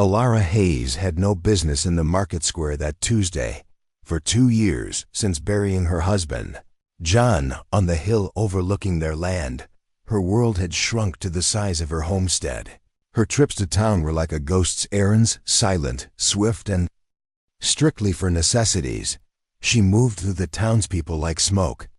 Elara Hayes had no business in the market square that Tuesday. For 2 years, since burying her husband, John, on the hill overlooking their land, her world had shrunk to the size of her homestead. Her trips to town were like a ghost's errands, silent, swift, and strictly for necessities. She moved through the townspeople like smoke,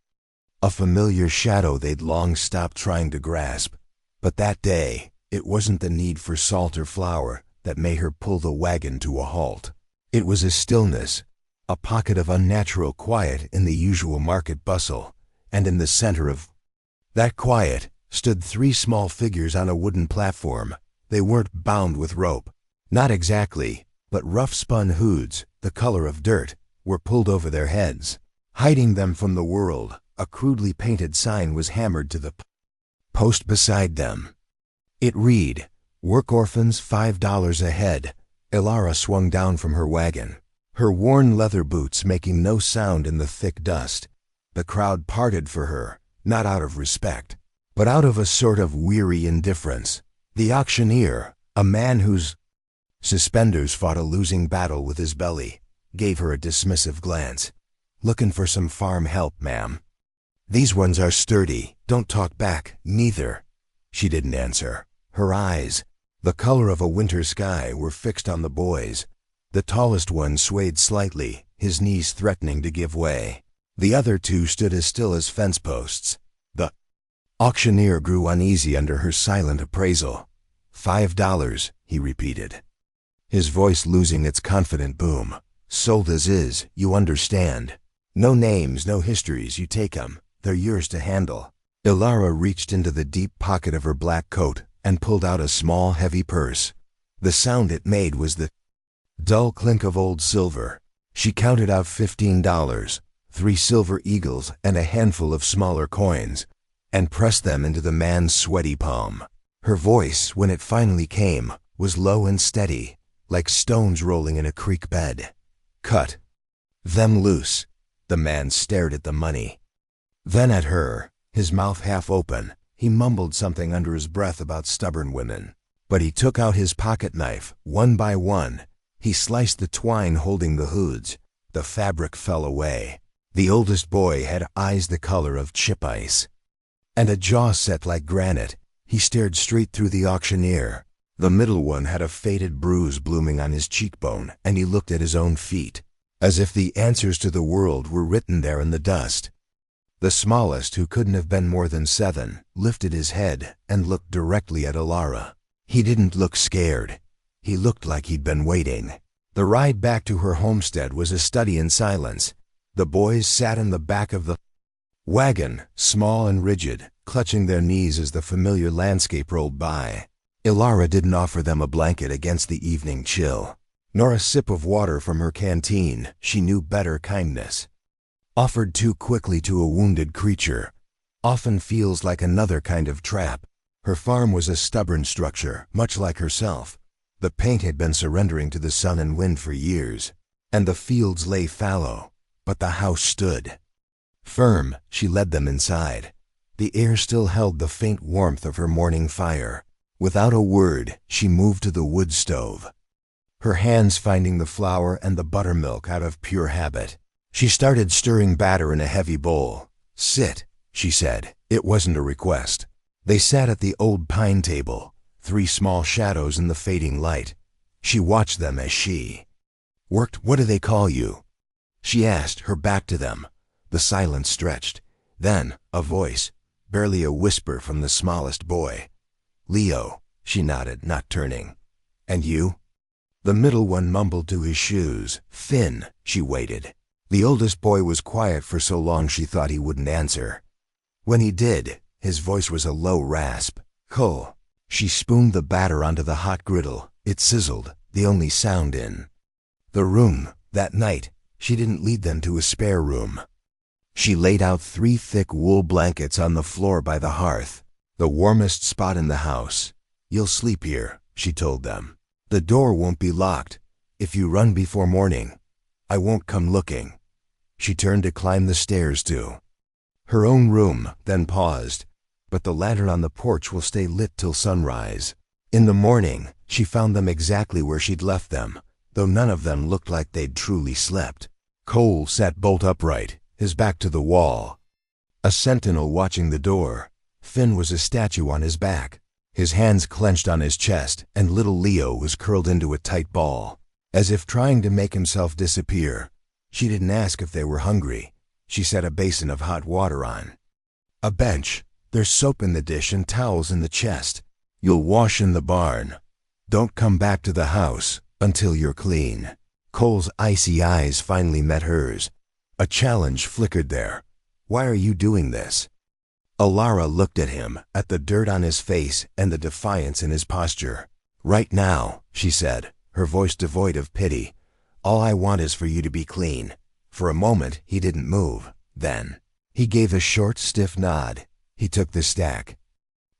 a familiar shadow they'd long stopped trying to grasp. But that day, it wasn't the need for salt or flour that made her pull the wagon to a halt. It was a stillness, a pocket of unnatural quiet in the usual market bustle, and in the center of that quiet stood 3 small figures on a wooden platform. They weren't bound with rope. Not exactly, but rough-spun hoods, the color of dirt, were pulled over their heads. Hiding them from the world, a crudely painted sign was hammered to the post beside them. It read, "Work orphans $5 a head." Elara swung down from her wagon, her worn leather boots making no sound in the thick dust. The crowd parted for her, not out of respect, but out of a sort of weary indifference. The auctioneer, a man whose suspenders fought a losing battle with his belly, gave her a dismissive glance. "Looking for some farm help, ma'am?" "These ones are sturdy, don't talk back, neither." She didn't answer. Her eyes, the color of a winter sky, were fixed on the boys. The tallest one swayed slightly, his knees threatening to give way. The other 2 stood as still as fence posts. The auctioneer grew uneasy under her silent appraisal. $5, he repeated, his voice losing its confident boom. "Sold as is, you understand. No names, no histories, you take 'em. They're yours to handle." Elara reached into the deep pocket of her black coat and pulled out a small, heavy purse. The sound it made was the dull clink of old silver. She counted out $15, 3 silver eagles and a handful of smaller coins, and pressed them into the man's sweaty palm. Her voice, when it finally came, was low and steady, like stones rolling in a creek bed. "Cut them loose." The man stared at the money, then at her, his mouth half open. He mumbled something under his breath about stubborn women. But he took out his pocket knife, one by one. He sliced the twine holding the hoods. The fabric fell away. The oldest boy had eyes the color of chip ice, and a jaw set like granite. He stared straight through the auctioneer. The middle one had a faded bruise blooming on his cheekbone, and he looked at his own feet, as if the answers to the world were written there in the dust. The smallest, who couldn't have been more than 7, lifted his head and looked directly at Elara. He didn't look scared. He looked like he'd been waiting. The ride back to her homestead was a study in silence. The boys sat in the back of the wagon, small and rigid, clutching their knees as the familiar landscape rolled by. Elara didn't offer them a blanket against the evening chill, nor a sip of water from her canteen. She knew better kindness, offered too quickly to a wounded creature, often feels like another kind of trap. Her farm was a stubborn structure, much like herself. The paint had been surrendering to the sun and wind for years, and the fields lay fallow, but the house stood firm. She led them inside. The air still held the faint warmth of her morning fire. Without a word, she moved to the wood stove, her hands finding the flour and the buttermilk out of pure habit. She started stirring batter in a heavy bowl. "Sit," she said. It wasn't a request. They sat at the old pine table, 3 small shadows in the fading light. She watched them as she worked. "What do they call you?" she asked, her back to them. The silence stretched. Then, a voice, barely a whisper, from the smallest boy. "Leo," she nodded, not turning. "And you?" The middle one mumbled to his shoes. "Finn." She waited. The oldest boy was quiet for so long she thought he wouldn't answer. When he did, his voice was a low rasp. "Cole." She spooned the batter onto the hot griddle. It sizzled, the only sound in the room. That night, she didn't lead them to a spare room. She laid out 3 thick wool blankets on the floor by the hearth, the warmest spot in the house. "You'll sleep here," she told them. "The door won't be locked. If you run before morning, I won't come looking." She turned to climb the stairs to her own room, then paused. "But the lantern on the porch will stay lit till sunrise." In the morning, she found them exactly where she'd left them, though none of them looked like they'd truly slept. Cole sat bolt upright, his back to the wall, a sentinel watching the door. Finn was a statue on his back, his hands clenched on his chest, and little Leo was curled into a tight ball, as if trying to make himself disappear. She didn't ask if they were hungry. She set a basin of hot water on a bench. There's soap in the dish and towels in the chest. You'll wash in the barn. Don't come back to the house until you're clean. Cole's icy eyes finally met hers. A challenge flickered there. Why are you doing this? Elara looked at him, at the dirt on his face and the defiance in his posture. Right now, she said, her voice devoid of pity, all I want is for you to be clean. For a moment, he didn't move. Then, he gave a short, stiff nod. He took the stack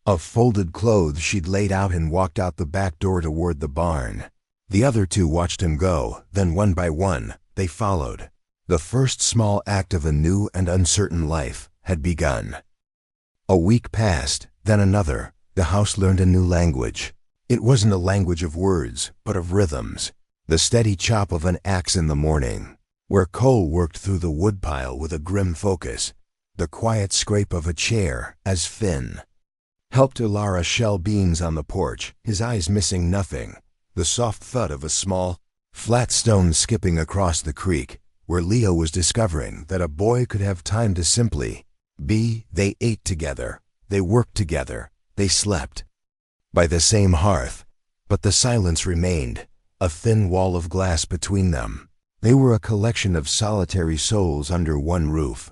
of folded clothes she'd laid out and walked out the back door toward the barn. The other two watched him go, then one by one, they followed. The first small act of a new and uncertain life had begun. A week passed, then another. The house learned a new language. It wasn't a language of words, but of rhythms. The steady chop of an axe in the morning, where Cole worked through the woodpile with a grim focus. The quiet scrape of a chair as Finn helped Elara shell beans on the porch, his eyes missing nothing. The soft thud of a small, flat stone skipping across the creek, where Leo was discovering that a boy could have time to simply be. They ate together, they worked together, they slept by the same hearth. But the silence remained, a thin wall of glass between them. They were a collection of solitary souls under one roof.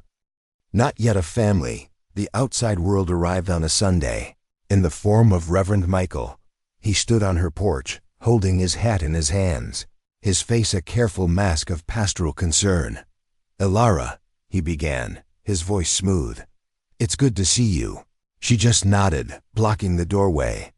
Not yet a family. The outside world arrived on a Sunday, in the form of Reverend Michael. He stood on her porch, holding his hat in his hands, his face a careful mask of pastoral concern. Elara, he began, his voice smooth. It's good to see you. She just nodded, blocking the doorway.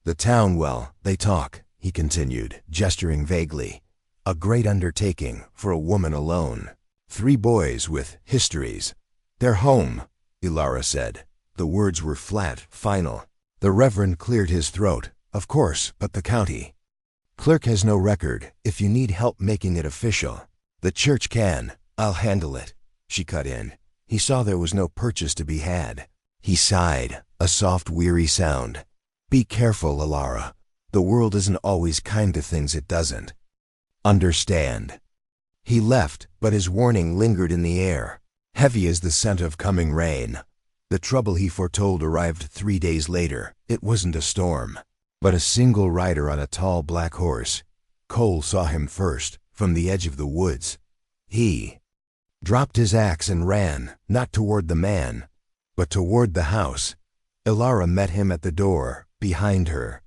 The town, well, they talk, he continued, gesturing vaguely. A great undertaking for a woman alone. 3 boys with histories. They're home, Elara said. The words were flat, final. The Reverend cleared his throat. Of course, but the county clerk has no record. If you need help making it official, the church can. I'll handle it, she cut in. He saw there was no purchase to be had. He sighed, a soft, weary sound. Be careful, Elara. The world isn't always kind to things it doesn't understand. He left, but his warning lingered in the air, heavy as the scent of coming rain. The trouble he foretold arrived 3 days later. It wasn't a storm, but a single rider on a tall black horse. Cole saw him first, from the edge of the woods. He dropped his axe and ran, not toward the man, but toward the house. Elara met him at the door, behind her.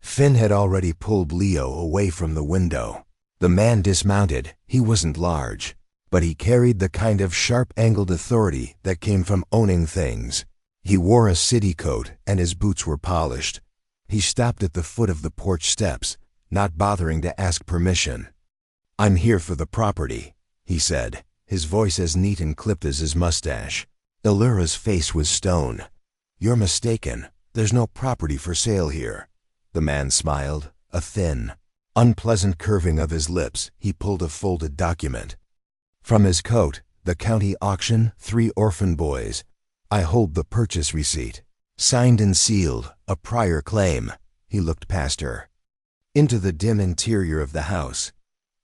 Finn had already pulled Leo away from the window. The man dismounted. He wasn't large, but he carried the kind of sharp-angled authority that came from owning things. He wore a city coat, and his boots were polished. He stopped at the foot of the porch steps, not bothering to ask permission. I'm here for the property, he said, his voice as neat and clipped as his mustache. Elara's face was stone. You're mistaken. There's no property for sale here. The man smiled, a thin, unpleasant curving of his lips. He pulled a folded document from his coat. The county auction, 3 orphan boys. I hold the purchase receipt. Signed and sealed, a prior claim. He looked past her, into the dim interior of the house.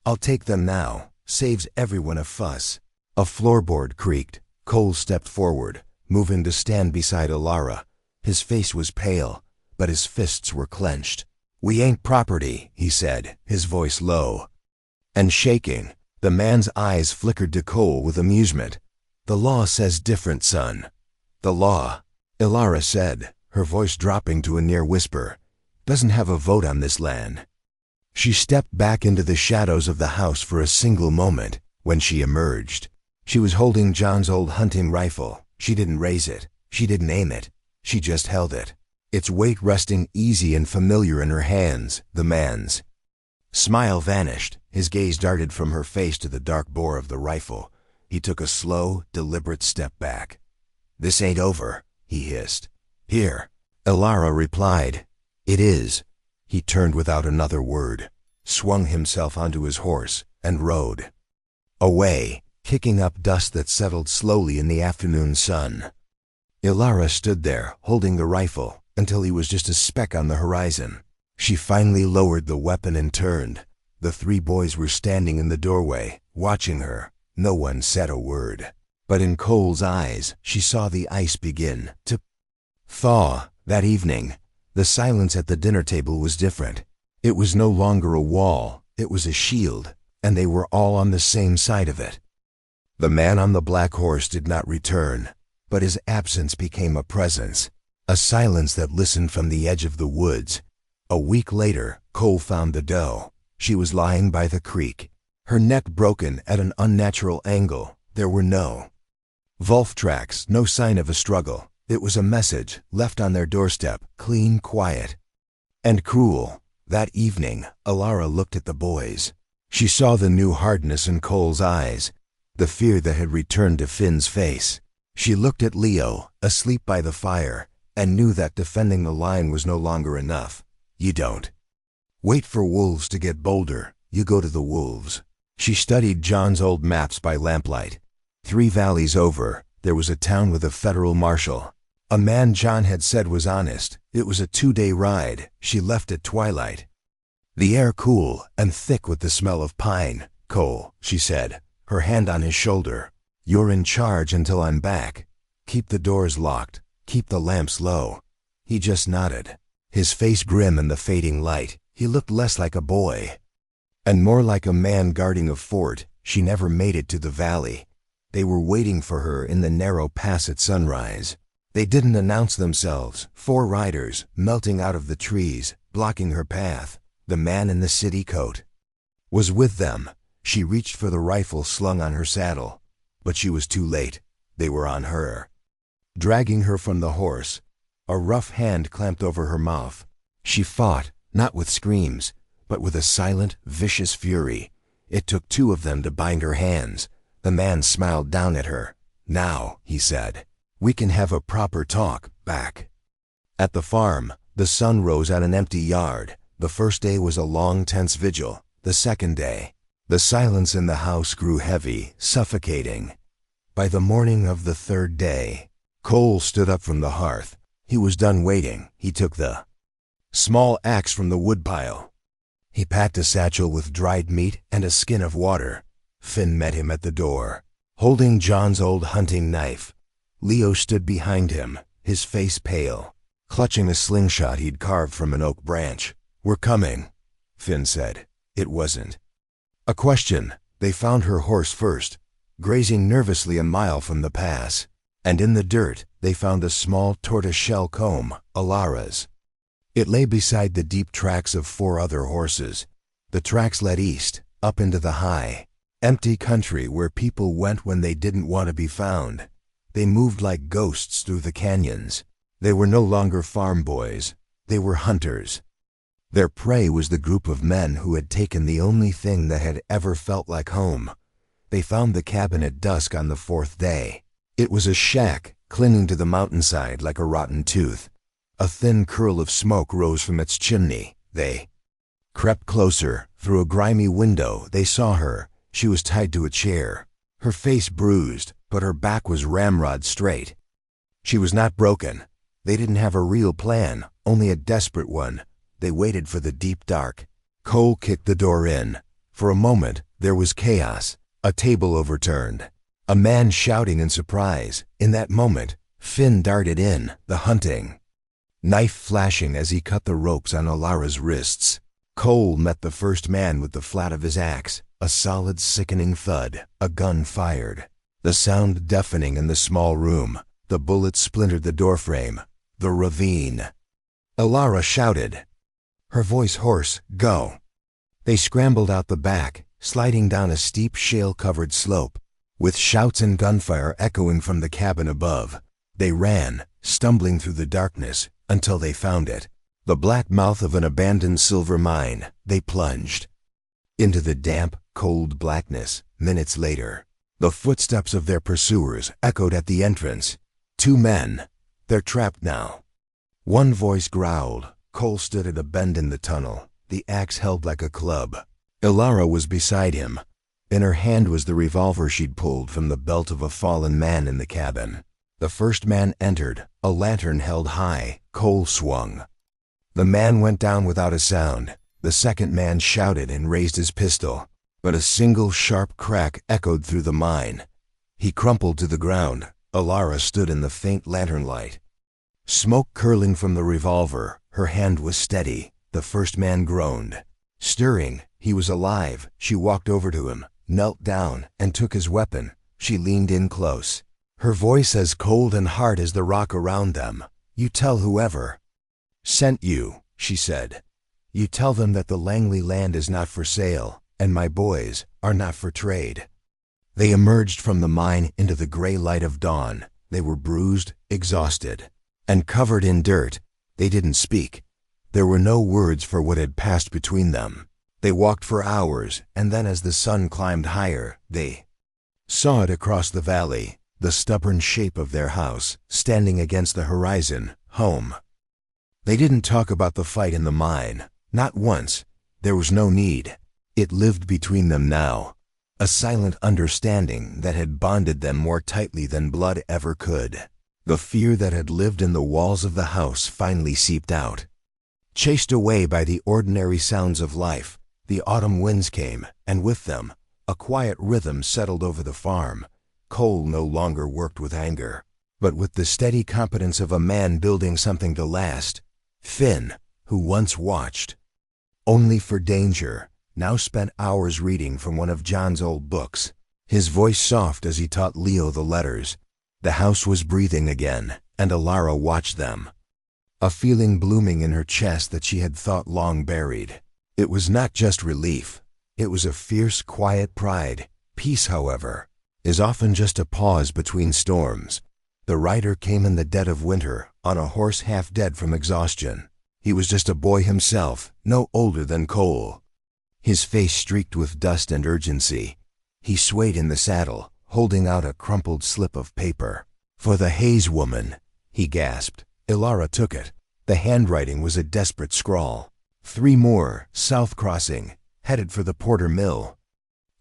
I'll take them now. Saves everyone a fuss. A floorboard creaked. Cole stepped forward, moving to stand beside Elara. His face was pale, but his fists were clenched. We ain't property, he said, his voice low and shaking. The man's eyes flickered to Cole with amusement. The law says different, son. The law, Elara said, her voice dropping to a near whisper, doesn't have a vote on this land. She stepped back into the shadows of the house for a single moment. When she emerged, she was holding John's old hunting rifle. She didn't raise it. She didn't aim it. She just held it, its weight resting easy and familiar in her hands. The man's smile vanished. His gaze darted from her face to the dark bore of the rifle. He took a slow, deliberate step back. This ain't over, he hissed. Here, Elara replied. "It is." He turned without another word, swung himself onto his horse, and rode away, kicking up dust that settled slowly in the afternoon sun. Elara stood there, holding the rifle, until he was just a speck on the horizon. She finally lowered the weapon and turned. The three boys were standing in the doorway, watching her. No one said a word. But in Cole's eyes, she saw the ice begin to thaw. That evening, the silence at the dinner table was different. It was no longer a wall, it was a shield, and they were all on the same side of it. The man on the black horse did not return, but his absence became a presence, a silence that listened from the edge of the woods. A week later, Cole found the doe. She was lying by the creek, her neck broken at an unnatural angle. There were no wolf tracks, no sign of a struggle. It was a message left on their doorstep, clean, quiet, and cruel. That evening, Elara looked at the boys. She saw the new hardness in Cole's eyes, the fear that had returned to Finn's face. She looked at Leo, asleep by the fire, and knew that defending the line was no longer enough. You don't wait for wolves to get bolder, you go to the wolves. She studied John's old maps by lamplight. 3 valleys over, there was a town with a federal marshal. A man John had said was honest. It was a 2-day ride. She left at twilight. The air cool and thick with the smell of pine. "Cole," she said, her hand on his shoulder. "You're in charge until I'm back. Keep the doors locked. Keep the lamps low." He just nodded, his face grim in the fading light. He looked less like a boy and more like a man guarding a fort. She never made it to the valley. They were waiting for her in the narrow pass at sunrise. They didn't announce themselves. 4 riders, melting out of the trees, blocking her path. The man in the city coat was with them. She reached for the rifle slung on her saddle, but she was too late. They were on her, dragging her from the horse. A rough hand clamped over her mouth. She fought, not with screams, but with a silent, vicious fury. It took 2 of them to bind her hands. The man smiled down at her. "Now," he said, "we can have a proper talk." Back at the farm, the sun rose at an empty yard. The first day was a long, tense vigil. The second day, the silence in the house grew heavy, suffocating. By the morning of the 3rd day, Cole stood up from the hearth. He was done waiting. He took the small axe from the woodpile. He packed a satchel with dried meat and a skin of water. Finn met him at the door, holding John's old hunting knife. Leo stood behind him, his face pale, clutching a slingshot he'd carved from an oak branch. "We're coming," Finn said. It wasn't a question. They found her horse first, grazing nervously a mile from the pass. And in the dirt, they found a small tortoise-shell comb, Elara's. It lay beside the deep tracks of 4 other horses. The tracks led east, up into the high, empty country where people went when they didn't want to be found. They moved like ghosts through the canyons. They were no longer farm boys. They were hunters. Their prey was the group of men who had taken the only thing that had ever felt like home. They found the cabin at dusk on the 4th day. It was a shack, clinging to the mountainside like a rotten tooth. A thin curl of smoke rose from its chimney. They crept closer. Through a grimy window, they saw her. She was tied to a chair, her face bruised, but her back was ramrod straight. She was not broken. They didn't have a real plan, only a desperate one. They waited for the deep dark. Cole kicked the door in. For a moment, there was chaos. A table overturned, a man shouting in surprise. In that moment, Finn darted in, the hunting knife flashing as he cut the ropes on Elara's wrists. Cole met the first man with the flat of his axe. A solid, sickening thud. A gun fired. The sound deafening in the small room. The bullet splintered the doorframe. The ravine. Elara shouted, her voice hoarse, "Go!" They scrambled out the back, sliding down a steep, shale-covered slope. With shouts and gunfire echoing from the cabin above, they ran, stumbling through the darkness, until they found it. The black mouth of an abandoned silver mine. They plunged into the damp, cold blackness. Minutes later, the footsteps of their pursuers echoed at the entrance. 2 men. They're trapped now. One voice growled, Cole stood at a bend in the tunnel, the axe held like a club. Elara was beside him. In her hand was the revolver she'd pulled from the belt of a fallen man in the cabin. The first man entered, a lantern held high. Cole swung. The man went down without a sound. The second man shouted and raised his pistol, but a single sharp crack echoed through the mine. He crumpled to the ground. Elara stood in the faint lantern light. Smoke curling from the revolver, her hand was steady. The first man groaned. Stirring, he was alive. She walked over to him, knelt down, and took his weapon. She leaned in close. Her voice as cold and hard as the rock around them. "You tell whoever sent you," she said. "You tell them that the Langley land is not for sale, and my boys are not for trade." They emerged from the mine into the gray light of dawn. They were bruised, exhausted, and covered in dirt. They didn't speak. There were no words for what had passed between them. They walked for hours, and then as the sun climbed higher, they saw it across the valley, the stubborn shape of their house, standing against the horizon, home. They didn't talk about the fight in the mine, not once. There was no need. It lived between them now, a silent understanding that had bonded them more tightly than blood ever could. The fear that had lived in the walls of the house finally seeped out. Chased away by the ordinary sounds of life, the autumn winds came, and with them, a quiet rhythm settled over the farm. Cole no longer worked with anger, but with the steady competence of a man building something to last. Finn, who once watched only for danger, now spent hours reading from one of John's old books, his voice soft as he taught Leo the letters. The house was breathing again, and Elara watched them, a feeling blooming in her chest that she had thought long buried. It was not just relief. It was a fierce, quiet pride. Peace, however, is often just a pause between storms. The rider came in the dead of winter, on a horse half dead from exhaustion. He was just a boy himself, no older than Cole. His face streaked with dust and urgency. He swayed in the saddle, holding out a crumpled slip of paper. "For the Hayes woman," he gasped. Elara took it. The handwriting was a desperate scrawl. 3 more, south crossing, headed for the Porter Mill.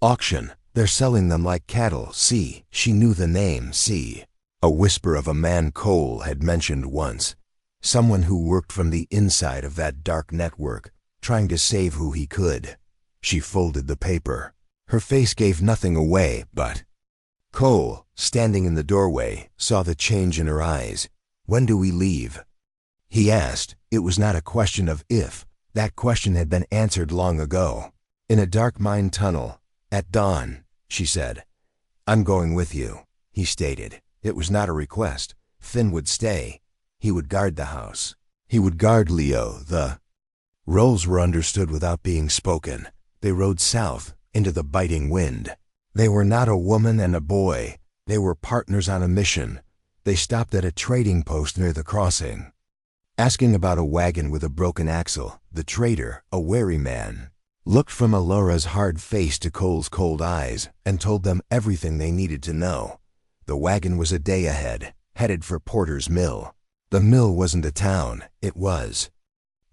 "Auction. They're selling them like cattle. See." She knew the name, see. A whisper of a man Cole had mentioned once. Someone who worked from the inside of that dark network, trying to save who he could. She folded the paper. Her face gave nothing away, but Cole, standing in the doorway, saw the change in her eyes. "When do we leave?" he asked. It was not a question of if. That question had been answered long ago. "In a dark mine tunnel, at dawn," she said. "I'm going with you," he stated. It was not a request. Finn would stay. He would guard the house. He would guard Leo. The roles were understood without being spoken. They rode south, into the biting wind. They were not a woman and a boy. They were partners on a mission. They stopped at a trading post near the crossing, asking about a wagon with a broken axle. The trader, a wary man, looked from Elara's hard face to Cole's cold eyes and told them everything they needed to know. The wagon was a day ahead, headed for Porter's Mill. The mill wasn't a town, it was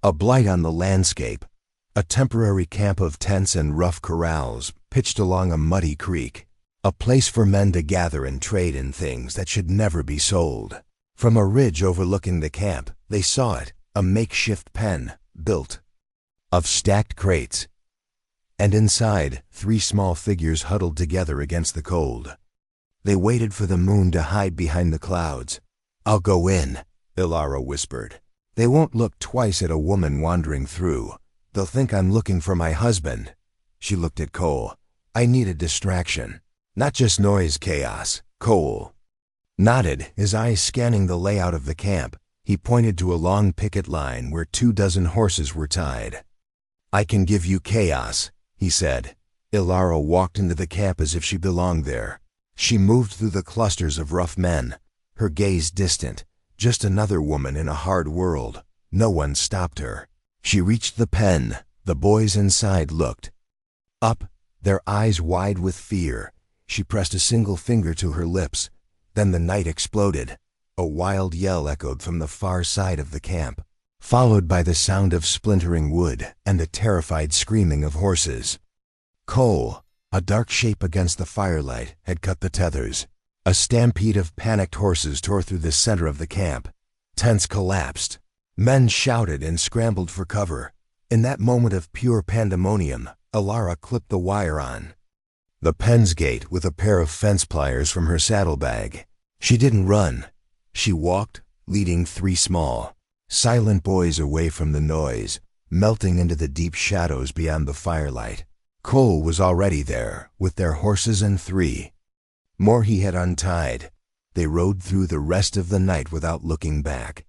a blight on the landscape, a temporary camp of tents and rough corrals pitched along a muddy creek, a place for men to gather and trade in things that should never be sold. From a ridge overlooking the camp, they saw it, a makeshift pen, built of stacked crates, and inside, 3 small figures huddled together against the cold. They waited for the moon to hide behind the clouds. "I'll go in," Elara whispered. "They won't look twice at a woman wandering through. They'll think I'm looking for my husband." She looked at Cole. "I need a distraction. Not just noise, chaos." Cole nodded, his eyes scanning the layout of the camp. He pointed to a long picket line where 24 horses were tied. "I can give you chaos," he said. Elara walked into the camp as if she belonged there. She moved through the clusters of rough men, her gaze distant. Just another woman in a hard world. No one stopped her. She reached the pen. The boys inside looked up, their eyes wide with fear. She pressed a single finger to her lips. Then the night exploded. A wild yell echoed from the far side of the camp. followed by the sound of splintering wood and the terrified screaming of horses. Cole, a dark shape against the firelight, had cut the tethers. A stampede of panicked horses tore through the center of the camp. Tents collapsed. Men shouted and scrambled for cover. In that moment of pure pandemonium, Elara clipped the wire on the pen's gate with a pair of fence pliers from her saddlebag. She didn't run. She walked, leading 3 small, silent boys away from the noise, melting into the deep shadows beyond the firelight. Cole was already there, with their horses and 3 more he had untied. They rode through the rest of the night without looking back.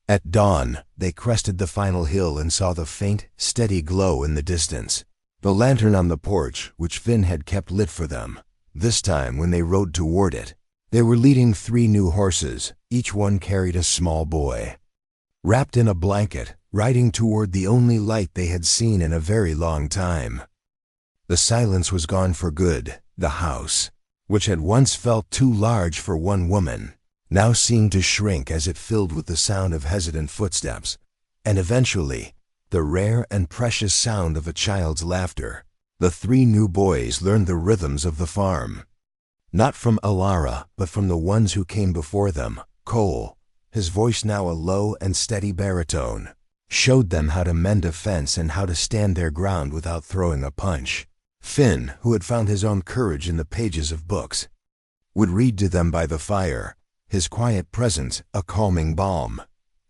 At dawn, they crested the final hill and saw the faint, steady glow in the distance. The lantern on the porch, which Finn had kept lit for them. This time, when they rode toward it, they were leading 3 new horses. Each one carried a small boy, wrapped in a blanket, riding toward the only light they had seen in a very long time. The silence was gone for good. The house, which had once felt too large for one woman, now seemed to shrink as it filled with the sound of hesitant footsteps, and eventually, the rare and precious sound of a child's laughter. The 3 new boys learned the rhythms of the farm. Not from Elara, but from the ones who came before them. Cole, his voice now a low and steady baritone, showed them how to mend a fence and how to stand their ground without throwing a punch. Finn, who had found his own courage in the pages of books, would read to them by the fire, his quiet presence a calming balm.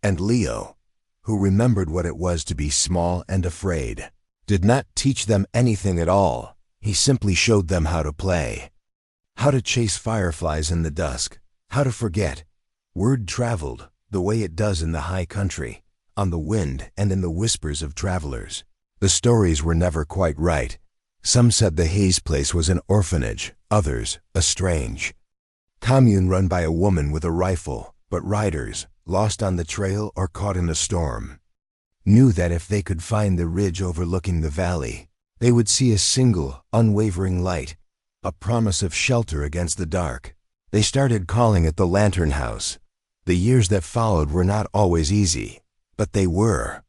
And Leo, who remembered what it was to be small and afraid, did not teach them anything at all. He simply showed them how to play, how to chase fireflies in the dusk, how to forget. Word traveled, the way it does in the high country, on the wind and in the whispers of travelers. The stories were never quite right. Some said the Hayes place was an orphanage, others, a strange commune run by a woman with a rifle, but riders, lost on the trail or caught in a storm, knew that if they could find the ridge overlooking the valley, they would see a single, unwavering light, a promise of shelter against the dark. They started calling it the Lantern House. The years that followed were not always easy, but they were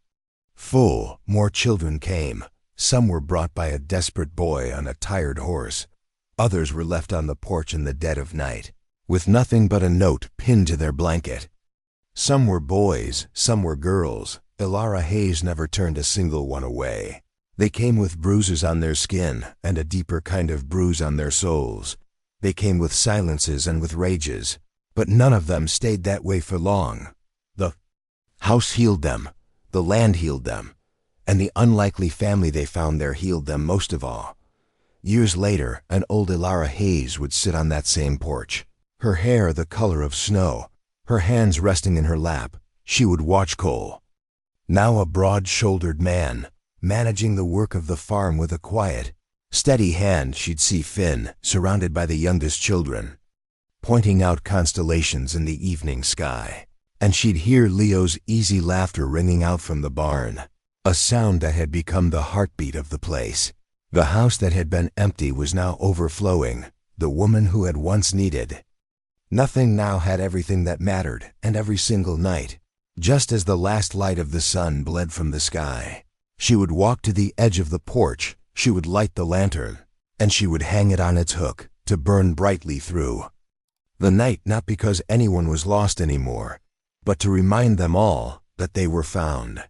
full. More children came. Some were brought by a desperate boy on a tired horse. Others were left on the porch in the dead of night, with nothing but a note pinned to their blanket. Some were boys, some were girls. Elara Hayes never turned a single one away. They came with bruises on their skin and a deeper kind of bruise on their souls. They came with silences and with rages, but none of them stayed that way for long. The house healed them, the land healed them, and the unlikely family they found there healed them most of all. Years later, an old Elara Hayes would sit on that same porch, her hair the color of snow, her hands resting in her lap. She would watch Cole, now a broad-shouldered man, managing the work of the farm with a quiet, steady hand. She'd see Finn, surrounded by the youngest children, pointing out constellations in the evening sky, and she'd hear Leo's easy laughter ringing out from the barn, a sound that had become the heartbeat of the place. The house that had been empty was now overflowing, the woman who had once needed nothing now had everything that mattered, and every single night, just as the last light of the sun bled from the sky, she would walk to the edge of the porch, she would light the lantern, and she would hang it on its hook to burn brightly through the night, not because anyone was lost anymore, but to remind them all that they were found.